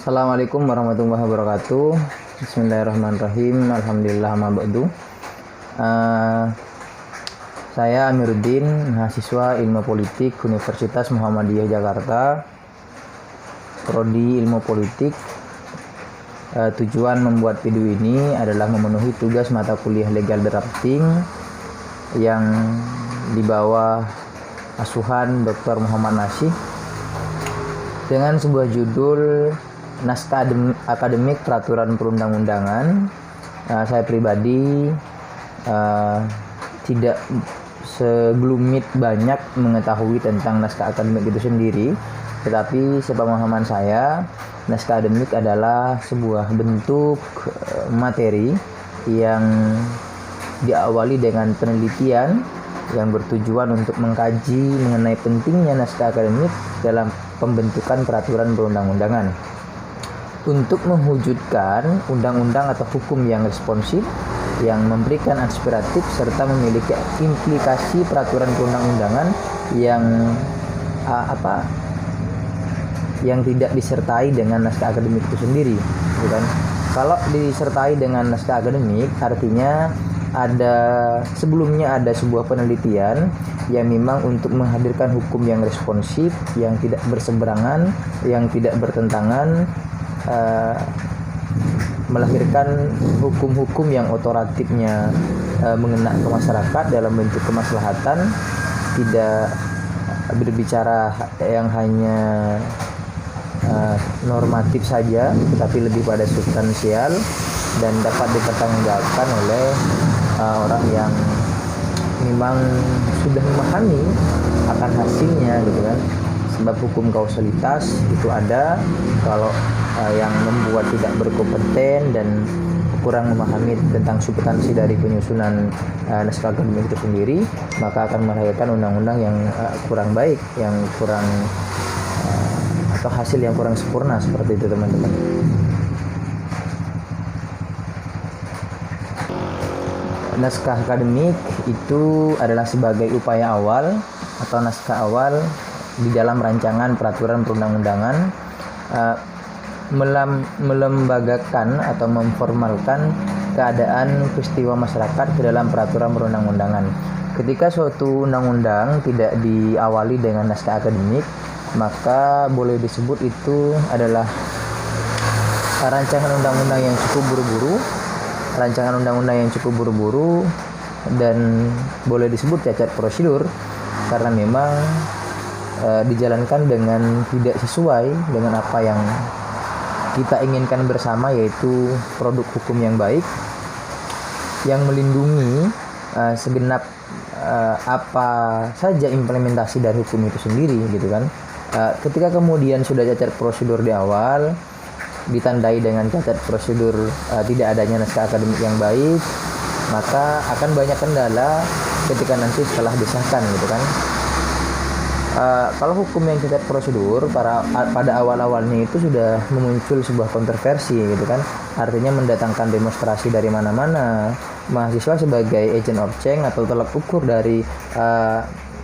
Assalamualaikum warahmatullahi wabarakatuh. Bismillahirrahmanirrahim. Alhamdulillah ma ba'du. Saya Amiruddin, mahasiswa Ilmu Politik Universitas Muhammadiyah Jakarta, Prodi Ilmu Politik. Tujuan membuat video ini adalah memenuhi tugas mata kuliah Legal Drafting yang di bawah asuhan Dr. Muhammad Nasyih dengan sebuah judul Naskah Akademik Peraturan Perundang-undangan. Saya pribadi tidak segelumit banyak mengetahui tentang naskah akademik itu sendiri, tetapi sepemahaman saya, naskah akademik adalah sebuah bentuk materi yang diawali dengan penelitian yang bertujuan untuk mengkaji mengenai pentingnya naskah akademik dalam pembentukan peraturan perundang-undangan untuk mewujudkan undang-undang atau hukum yang responsif, yang memberikan aspiratif serta memiliki implikasi peraturan perundang-undangan yang tidak disertai dengan naskah akademik itu sendiri, gitu kan? Kalau disertai dengan naskah akademik, artinya sebelumnya ada sebuah penelitian yang memang untuk menghadirkan hukum yang responsif, yang tidak berseberangan, yang tidak bertentangan, melahirkan hukum-hukum yang otoratifnya mengena ke masyarakat dalam bentuk kemaslahatan, tidak berbicara yang hanya normatif saja, tetapi lebih pada substansial dan dapat dipertanggungjawabkan oleh orang yang memang sudah memahami akan hasilnya, gitu kan. Sebab hukum kausalitas itu ada kalau yang membuat tidak berkompeten dan kurang memahami tentang substansi dari penyusunan naskah akademik itu sendiri, maka akan melahirkan undang-undang yang kurang baik, yang kurang atau hasil yang kurang sempurna, seperti itu teman-teman. Naskah akademik itu adalah sebagai upaya awal atau naskah awal di dalam rancangan peraturan perundang-undangan, melembagakan atau memformalkan keadaan peristiwa masyarakat ke dalam peraturan perundang-undangan. Ketika suatu undang-undang tidak diawali dengan naskah akademik, maka boleh disebut itu adalah rancangan undang-undang yang cukup buru-buru, dan boleh disebut cacat prosedur karena memang dijalankan dengan tidak sesuai dengan apa yang kita inginkan bersama, yaitu produk hukum yang baik yang melindungi segenap apa saja implementasi dari hukum itu sendiri, gitu kan. Ketika kemudian sudah cacat prosedur di awal, ditandai dengan cacat prosedur tidak adanya naskah akademik yang baik, maka akan banyak kendala ketika nanti setelah disahkan, gitu kan. Kalau hukum yang cacat prosedur pada awal-awalnya itu sudah memuncul sebuah kontroversi, gitu kan. Artinya mendatangkan demonstrasi dari mana-mana. Mahasiswa sebagai agent of change atau tolak ukur dari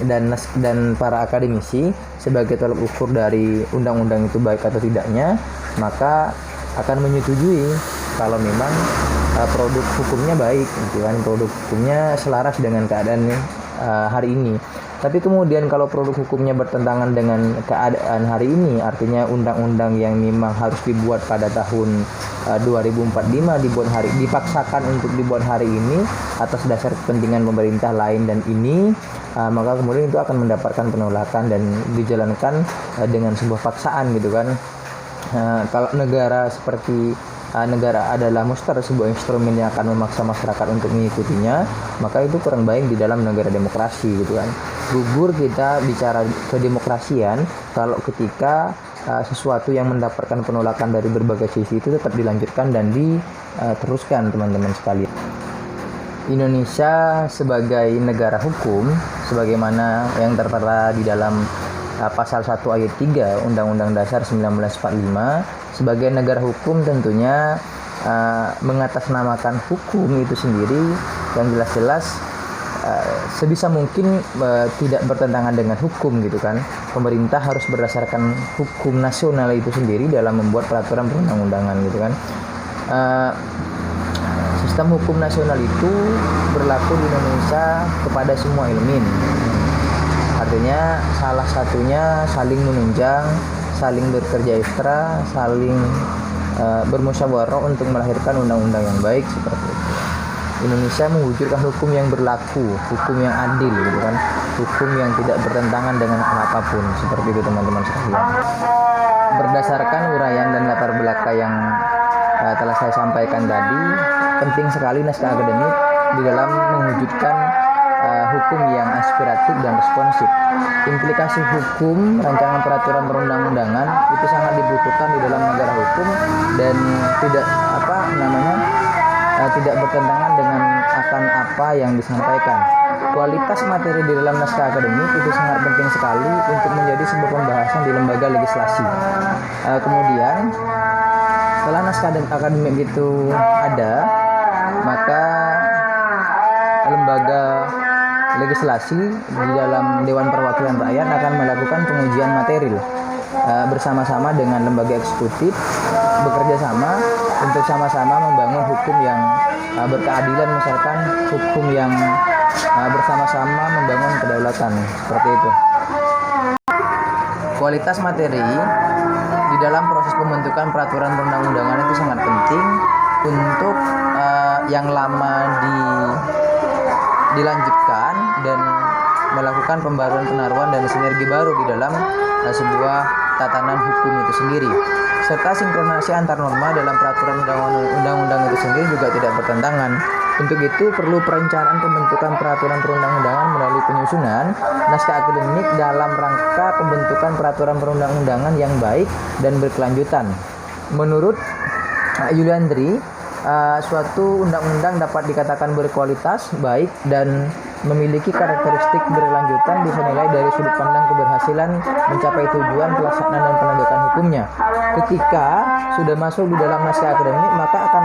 dan para akademisi sebagai tolak ukur dari undang-undang itu baik atau tidaknya, maka akan menyetujui kalau memang produk hukumnya baik, gitu kan. Produk hukumnya selaras dengan keadaan hari ini. Tapi kemudian kalau produk hukumnya bertentangan dengan keadaan hari ini, artinya undang-undang yang memang harus dibuat pada tahun 2045 dipaksakan untuk dibuat hari ini atas dasar kepentingan pemerintah lain dan ini, maka kemudian itu akan mendapatkan penolakan dan dijalankan dengan sebuah paksaan, gitu kan. Kalau negara adalah muster, sebuah instrumen yang akan memaksa masyarakat untuk mengikutinya, maka itu kurang baik di dalam negara demokrasi, gitu kan. Gugur kita bicara kedemokrasian kalau ketika sesuatu yang mendapatkan penolakan dari berbagai sisi itu tetap dilanjutkan dan diteruskan, teman-teman sekalian. Indonesia sebagai negara hukum, sebagaimana yang tertera di dalam pasal 1 ayat 3 Undang-Undang Dasar 1945, sebagai negara hukum tentunya mengatasnamakan hukum itu sendiri yang jelas-jelas sebisa mungkin tidak bertentangan dengan hukum gitu kan. Pemerintah harus berdasarkan hukum nasional itu sendiri dalam membuat peraturan perundang-undangan gitu kan. Sistem hukum nasional itu berlaku di Indonesia kepada semua elemen. Artinya salah satunya saling menunjang, saling bekerja ekstra, saling bermusyawarah untuk melahirkan undang-undang yang baik seperti itu. Indonesia mewujudkan hukum yang berlaku, hukum yang adil gitu kan, hukum yang tidak bertentangan dengan apapun seperti itu teman-teman sekalian. Berdasarkan uraian dan latar belakang yang telah saya sampaikan tadi, penting sekali naskah akademik di dalam mewujudkan hukum yang aspiratif dan responsif. Implikasi hukum rancangan peraturan perundang-undangan itu sangat dibutuhkan di dalam negara hukum dan tidak bertentangan dengan akan apa yang disampaikan. Kualitas materi di dalam naskah akademik itu sangat penting sekali untuk menjadi sebuah pembahasan di lembaga legislasi. Kemudian setelah naskah akademik itu ada, maka lembaga legislasi di dalam Dewan Perwakilan Rakyat akan melakukan pengujian material bersama-sama dengan lembaga eksekutif, bekerja sama untuk sama-sama membangun hukum yang berkeadilan, misalkan hukum yang bersama-sama membangun kedaulatan seperti itu. Kualitas materi di dalam proses pembentukan peraturan perundang-undangan itu sangat penting untuk yang lama dilanjutkan dan melakukan pembaruan penaruhan dan sinergi baru di dalam sebuah tatanan hukum itu sendiri, serta sinkronisasi antar norma dalam peraturan undang-undang itu sendiri juga tidak bertentangan. Untuk itu perlu perencanaan pembentukan peraturan perundang-undangan melalui penyusunan naskah akademik dalam rangka pembentukan peraturan perundang-undangan yang baik dan berkelanjutan. Menurut Yuliandri, suatu undang-undang dapat dikatakan berkualitas baik dan memiliki karakteristik berkelanjutan dinilai dari sudut pandang keberhasilan mencapai tujuan pelaksanaan dan penegakan hukumnya. Ketika sudah masuk di dalam naskah akademik, maka akan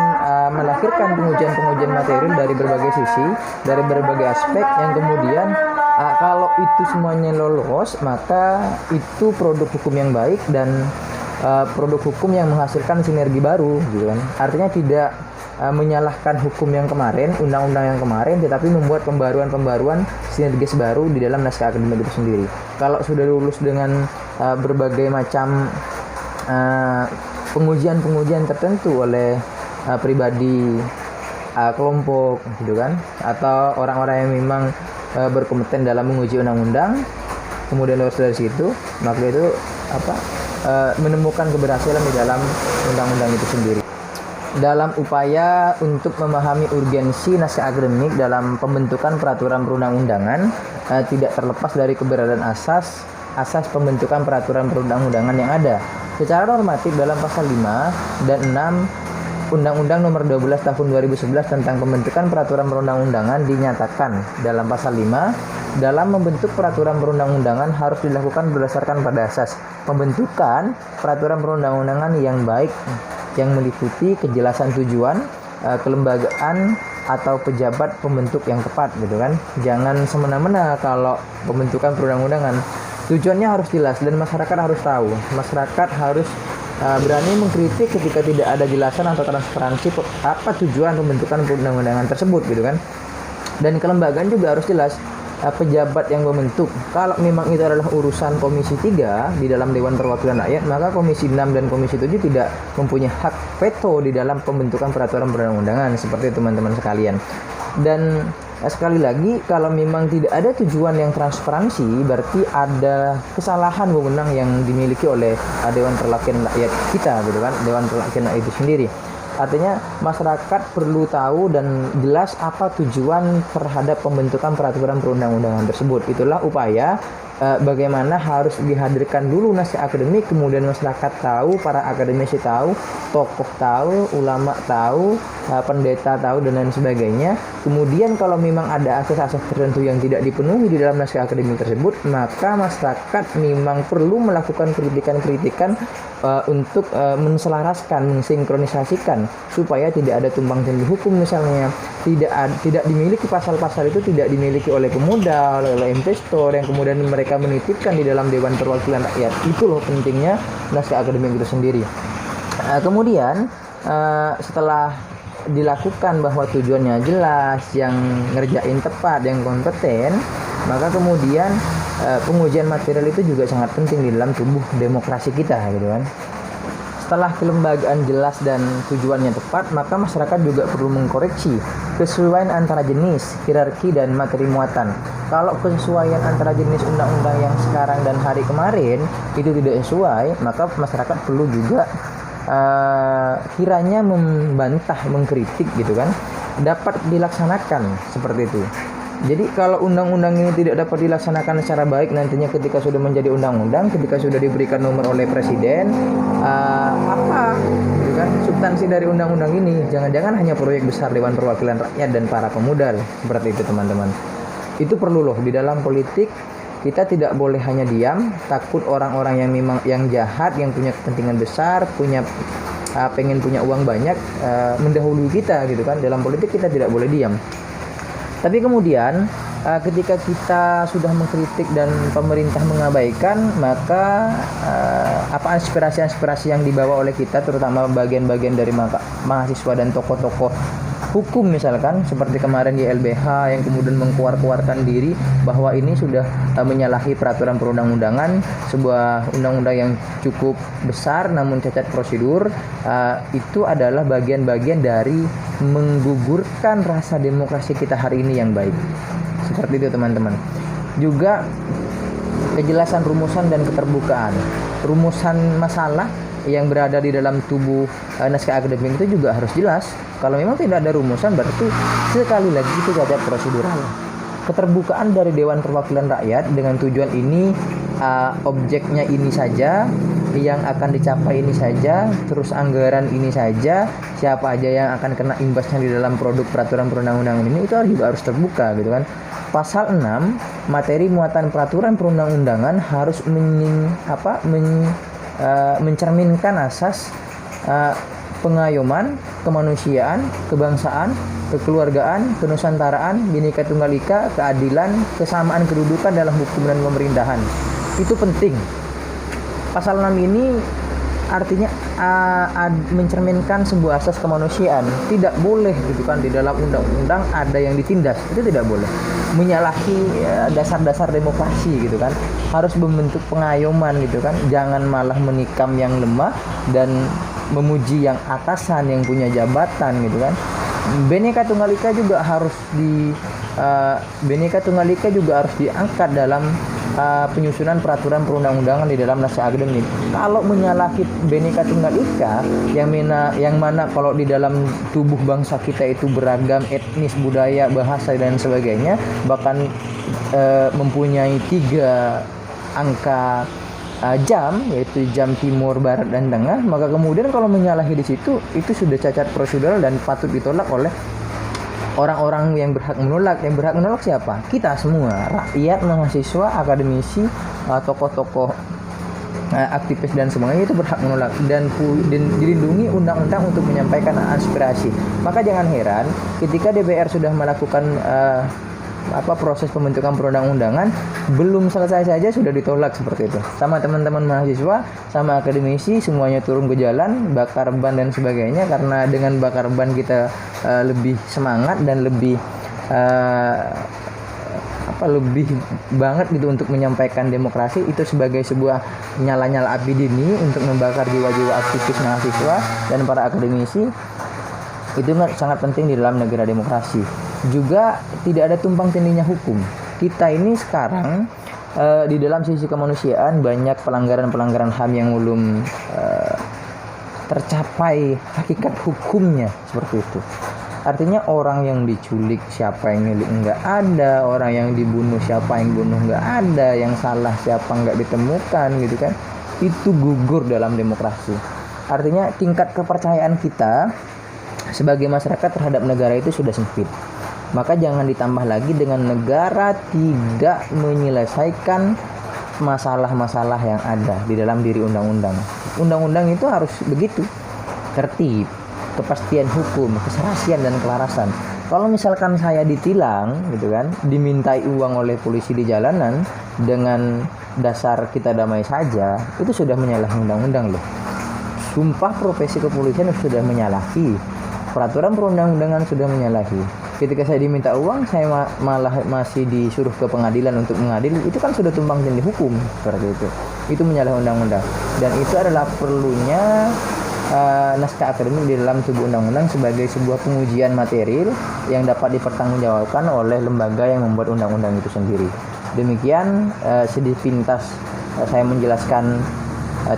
melahirkan pengujian-pengujian material dari berbagai sisi, dari berbagai aspek yang kemudian kalau itu semuanya lolos, maka itu produk hukum yang baik dan produk hukum yang menghasilkan sinergi baru gitu kan. Artinya tidak menyalahkan hukum yang kemarin, undang-undang yang kemarin, tetapi membuat pembaruan sinergis baru di dalam naskah akademik itu sendiri. Kalau sudah lulus dengan berbagai macam pengujian tertentu oleh pribadi, kelompok gitu kan, atau orang-orang yang memang berkompeten dalam menguji undang-undang, kemudian lulus dari situ, maka itu menemukan keberhasilan di dalam undang-undang itu sendiri. Dalam upaya untuk memahami urgensi naskah akademik dalam pembentukan peraturan perundang-undangan, tidak terlepas dari keberadaan asas pembentukan peraturan perundang-undangan yang ada. Secara normatif dalam pasal 5 dan 6 Undang-Undang Nomor 12 Tahun 2011 tentang pembentukan peraturan perundang-undangan dinyatakan dalam pasal 5, dalam membentuk peraturan perundang-undangan harus dilakukan berdasarkan pada asas pembentukan peraturan perundang-undangan yang baik, yang meliputi kejelasan tujuan, kelembagaan atau pejabat pembentuk yang tepat gitu kan. Jangan semena-mena kalau pembentukan perundang-undangan. Tujuannya harus jelas dan masyarakat harus tahu. Masyarakat harus berani mengkritik ketika tidak ada jelasan atau transparansi apa tujuan pembentukan perundang-undangan tersebut gitu kan. Dan kelembagaan juga harus jelas. Pejabat yang membentuk, kalau memang itu adalah urusan Komisi 3 di dalam Dewan Perwakilan Rakyat, maka Komisi 6 dan Komisi 7 tidak mempunyai hak veto di dalam pembentukan peraturan perundang-undangan seperti teman-teman sekalian. Dan sekali lagi, kalau memang tidak ada tujuan yang transparansi, berarti ada kesalahan wewenang yang dimiliki oleh Dewan Perwakilan Rakyat kita gitu kan, Dewan Perwakilan Rakyat itu sendiri. Artinya masyarakat perlu tahu dan jelas apa tujuan terhadap pembentukan peraturan perundang-undangan tersebut. Itulah upaya bagaimana harus dihadirkan dulu naskah akademik, kemudian masyarakat tahu, para akademisi tahu, tokoh tahu, ulama tahu, pendeta tahu, dan lain sebagainya. Kemudian kalau memang ada asas-asas tertentu yang tidak dipenuhi di dalam naskah akademik tersebut, maka masyarakat memang perlu melakukan kritikan-kritikan untuk menselaraskan, mensinkronisasikan supaya tidak ada tumpang tindih hukum misalnya, tidak dimiliki pasal-pasal itu tidak dimiliki oleh pemodal, oleh investor yang kemudian mereka menitipkan di dalam Dewan Perwakilan Rakyat. Itu loh pentingnya naskah akademik itu sendiri. Kemudian setelah dilakukan bahwa tujuannya jelas, yang ngerjain tepat, yang kompeten, maka kemudian pengujian material itu juga sangat penting di dalam tubuh demokrasi kita gitu kan. Setelah kelembagaan jelas dan tujuannya tepat, maka masyarakat juga perlu mengkoreksi kesesuaian antara jenis, hierarki, dan materi muatan. Kalau kesesuaian antara jenis undang-undang yang sekarang dan hari kemarin itu tidak sesuai, maka masyarakat perlu juga kiranya membantah, mengkritik gitu kan, dapat dilaksanakan seperti itu. Jadi kalau undang-undang ini tidak dapat dilaksanakan secara baik nantinya ketika sudah menjadi undang-undang, ketika sudah diberikan nomor oleh presiden, apa gitu kan substansi dari undang-undang ini? Jangan-jangan hanya proyek besar Dewan Perwakilan Rakyat dan para pemodal, seperti itu teman-teman. Itu perlu loh di dalam politik. Kita tidak boleh hanya diam, takut orang-orang yang memang yang jahat, yang punya kepentingan besar, pengen punya uang banyak, mendahului kita gitu kan. Dalam politik kita tidak boleh diam. Tapi kemudian ketika kita sudah mengkritik dan pemerintah mengabaikan, maka apa aspirasi-aspirasi yang dibawa oleh kita, terutama bagian-bagian dari mahasiswa dan tokoh-tokoh hukum misalkan, seperti kemarin di LBH yang kemudian mengkeluarkan diri bahwa ini sudah menyalahi peraturan perundang-undangan, sebuah undang-undang yang cukup besar namun cacat prosedur, itu adalah bagian-bagian dari menggugurkan rasa demokrasi kita hari ini yang baik. Seperti itu teman-teman. Juga kejelasan rumusan dan keterbukaan. Rumusan masalah yang berada di dalam tubuh naskah akademik itu juga harus jelas. Kalau memang tidak ada rumusan, berarti sekali lagi itu cacat prosedural. Keterbukaan dari Dewan Perwakilan Rakyat dengan tujuan ini, objeknya ini saja, yang akan dicapai ini saja, terus anggaran ini saja, siapa aja yang akan kena imbasnya di dalam produk peraturan perundang-undangan ini, itu juga harus terbuka gitu kan. Pasal 6, materi muatan peraturan perundang-undangan harus mencerminkan asas pengayoman, kemanusiaan, kebangsaan, kekeluargaan, kenusantaraan, Bhinneka Tunggal Ika, keadilan, kesamaan kedudukan dalam hukum dan pemerintahan. Itu penting. Pasal 6 ini artinya mencerminkan sebuah asas kemanusiaan. Tidak boleh gitu kan di dalam undang-undang ada yang ditindas, itu tidak boleh. Menyalahi dasar-dasar demokrasi gitu kan. Harus membentuk pengayoman gitu kan. Jangan malah menikam yang lemah dan memuji yang atasan yang punya jabatan gitu kan. Bhinneka Tunggal Ika juga harus diangkat dalam penyusunan peraturan perundang-undangan di dalam naskah akademik. Kalau menyalahi Bhinneka Tunggal Ika yang mana kalau di dalam tubuh bangsa kita itu beragam etnis, budaya, bahasa dan sebagainya, bahkan mempunyai 3 angka jam, yaitu jam timur, barat, dan tengah, maka kemudian kalau menyalahi di situ itu sudah cacat prosedural dan patut ditolak oleh orang-orang yang berhak menolak. Yang berhak menolak siapa? Kita semua, rakyat, mahasiswa, akademisi, tokoh-tokoh, aktivis dan semuanya itu berhak menolak dan dilindungi undang-undang untuk menyampaikan aspirasi. Maka jangan heran ketika DPR sudah melakukan proses pembentukan perundang-undangan, belum selesai saja sudah ditolak seperti itu. Sama teman-teman mahasiswa, sama akademisi, semuanya turun ke jalan, bakar ban dan sebagainya, karena dengan bakar ban kita lebih semangat dan lebih lebih banget gitu untuk menyampaikan demokrasi itu sebagai sebuah nyala-nyala api dini untuk membakar jiwa-jiwa aktivis mahasiswa dan para akademisi. Itu sangat penting di dalam negara demokrasi. Juga tidak ada tumpang tindihnya hukum. Kita ini sekarang di dalam sisi kemanusiaan banyak pelanggaran-pelanggaran HAM yang belum tercapai hakikat hukumnya, seperti itu. Artinya orang yang diculik siapa yang nyulik nggak ada, orang yang dibunuh siapa yang bunuh nggak ada, yang salah siapa nggak ditemukan gitu kan. Itu gugur dalam demokrasi. Artinya tingkat kepercayaan kita sebagai masyarakat terhadap negara itu sudah sempit. Maka jangan ditambah lagi dengan negara tidak menyelesaikan masalah-masalah yang ada di dalam diri undang-undang. Undang-undang itu harus begitu, tertib, kepastian hukum, keserasian dan kelarasan. Kalau misalkan saya ditilang gitu kan, dimintai uang oleh polisi di jalanan dengan dasar kita damai saja, itu sudah menyalahi undang-undang loh. Sumpah profesi kepolisian sudah menyalahi, peraturan perundang-undangan sudah menyalahi. Ketika saya diminta uang, saya malah masih disuruh ke pengadilan untuk mengadili, itu kan sudah tumpang tindih hukum seperti itu. Itu menyalahi undang-undang, dan itu adalah perlunya naskah akademik di dalam sebuah undang-undang sebagai sebuah pengujian material yang dapat dipertanggungjawabkan oleh lembaga yang membuat undang-undang itu sendiri. Demikian sedikit pintas saya menjelaskan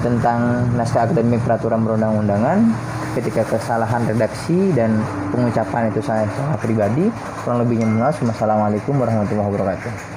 tentang naskah akademik peraturan perundang-undangan. Ketika kesalahan redaksi dan pengucapan itu saya pribadi, kurang lebihnya mohon maaf. Wassalamualaikum warahmatullahi wabarakatuh.